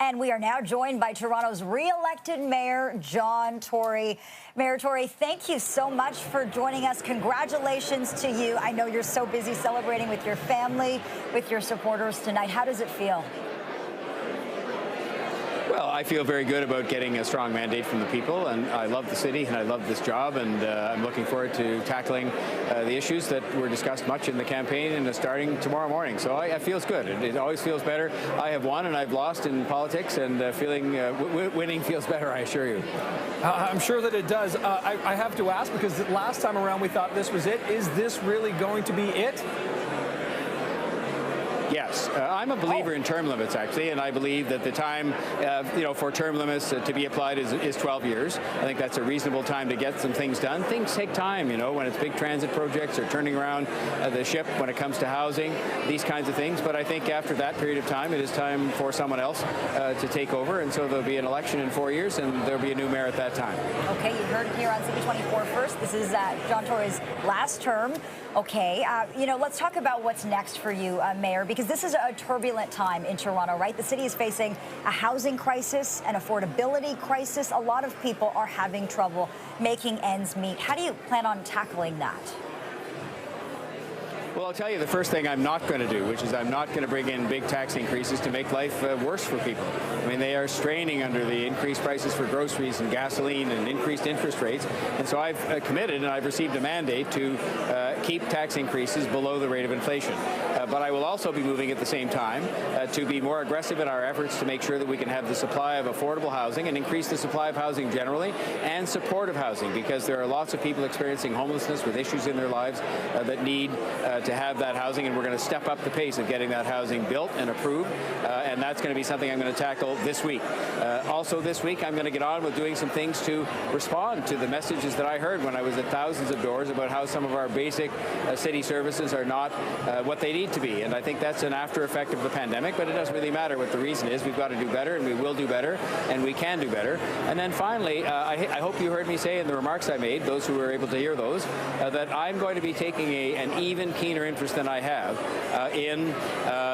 And we are now joined by Toronto's re-elected Mayor, John Tory. Mayor Tory, thank you so much for joining us. Congratulations to you. I know you're so busy celebrating with your family, with your supporters tonight. How does it feel? Well, I feel very good about getting a strong mandate from the people, and I love the city and I love this job, and I'm looking forward to tackling the issues that were discussed much in the campaign and starting tomorrow morning. So it feels good. It always feels better. I have won and I've lost in politics, and feeling winning feels better, I assure you. I'm sure that it does. I have to ask, because last time around we thought this was it. Is this really going to be it? Yes, I'm a believer in term limits, actually, and I believe that the time, for term limits to be applied is 12 years. I think that's a reasonable time to get some things done. Things take time, when it's big transit projects or turning around the ship when it comes to housing, these kinds of things. But I think after that period of time, it is time for someone else to take over, and so there'll be an election in 4 years, and there'll be a new mayor at that time. Okay, you heard it here on CP24 first. This is John Tory's last term. Okay, let's talk about what's next for you, Mayor, because this is a turbulent time in Toronto, right? The city is facing a housing crisis, an affordability crisis. A lot of people are having trouble making ends meet. How do you plan on tackling that? Well, I'll tell you the first thing I'm not going to do, which is I'm not going to bring in big tax increases to make life worse for people. I mean, they are straining under the increased prices for groceries and gasoline and increased interest rates. And so I've committed and I've received a mandate to keep tax increases below the rate of inflation. But I will also be moving at the same time to be more aggressive in our efforts to make sure that we can have the supply of affordable housing and increase the supply of housing generally and supportive housing, because there are lots of people experiencing homelessness with issues in their lives that need to have that housing, and we're going to step up the pace of getting that housing built and approved, and that's going to be something I'm going to tackle this week. Also this week, I'm going to get on with doing some things to respond to the messages that I heard when I was at thousands of doors about how some of our basic city services are not what they need to be, and I think that's an after effect of the pandemic, but it doesn't really matter what the reason is. We've got to do better, and we will do better, and we can do better. And then finally, I hope you heard me say in the remarks I made, those who were able to hear those, that I'm going to be taking an even keener interest than I have in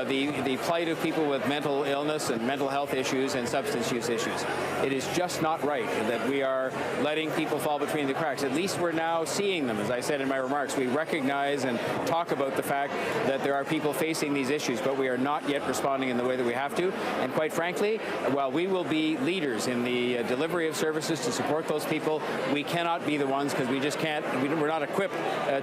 the plight of people with mental illness and mental health issues and substance use issues. It is just not right that we are letting people fall between the cracks. At least we're now seeing them. As I said in my remarks, we recognize and talk about the fact that there are people facing these issues, but we are not yet responding in the way that we have to. And quite frankly, while we will be leaders in the delivery of services to support those people, we cannot be the ones, because we just can't, we're not equipped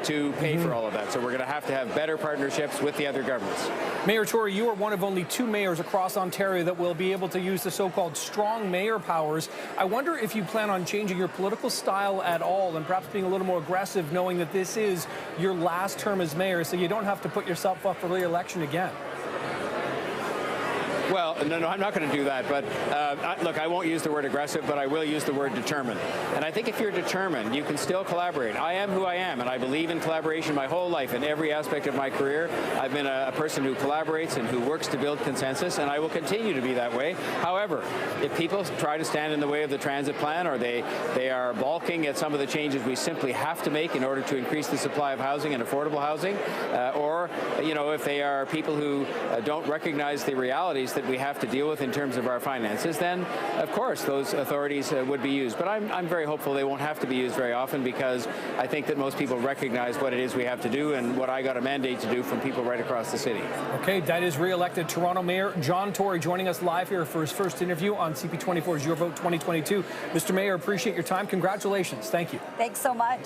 to pay for all of that. So we're going to have better partnerships with the other governments. Mayor Tory, you are one of only 2 mayors across Ontario that will be able to use the so-called strong mayor powers. I wonder if you plan on changing your political style at all, and perhaps being a little more aggressive, knowing that this is your last term as mayor, so you don't have to put yourself up for re-election again. Well, no, I'm not going to do that. But look, I won't use the word aggressive, but I will use the word determined. And I think if you're determined, you can still collaborate. I am who I am, and I believe in collaboration my whole life. In every aspect of my career, I've been a person who collaborates and who works to build consensus, and I will continue to be that way. However, if people try to stand in the way of the transit plan, or they are balking at some of the changes we simply have to make in order to increase the supply of housing and affordable housing, or if they are people who don't recognize the realities that we have to deal with in terms of our finances, then of course those authorities would be used. But I'm very hopeful they won't have to be used very often, because I think that most people recognize what it is we have to do and what I got a mandate to do from people right across the city. Okay, that is re-elected Toronto Mayor John Tory joining us live here for his first interview on CP24's Your Vote 2022. Mr. Mayor, appreciate your time. Congratulations. Thank you. Thanks so much.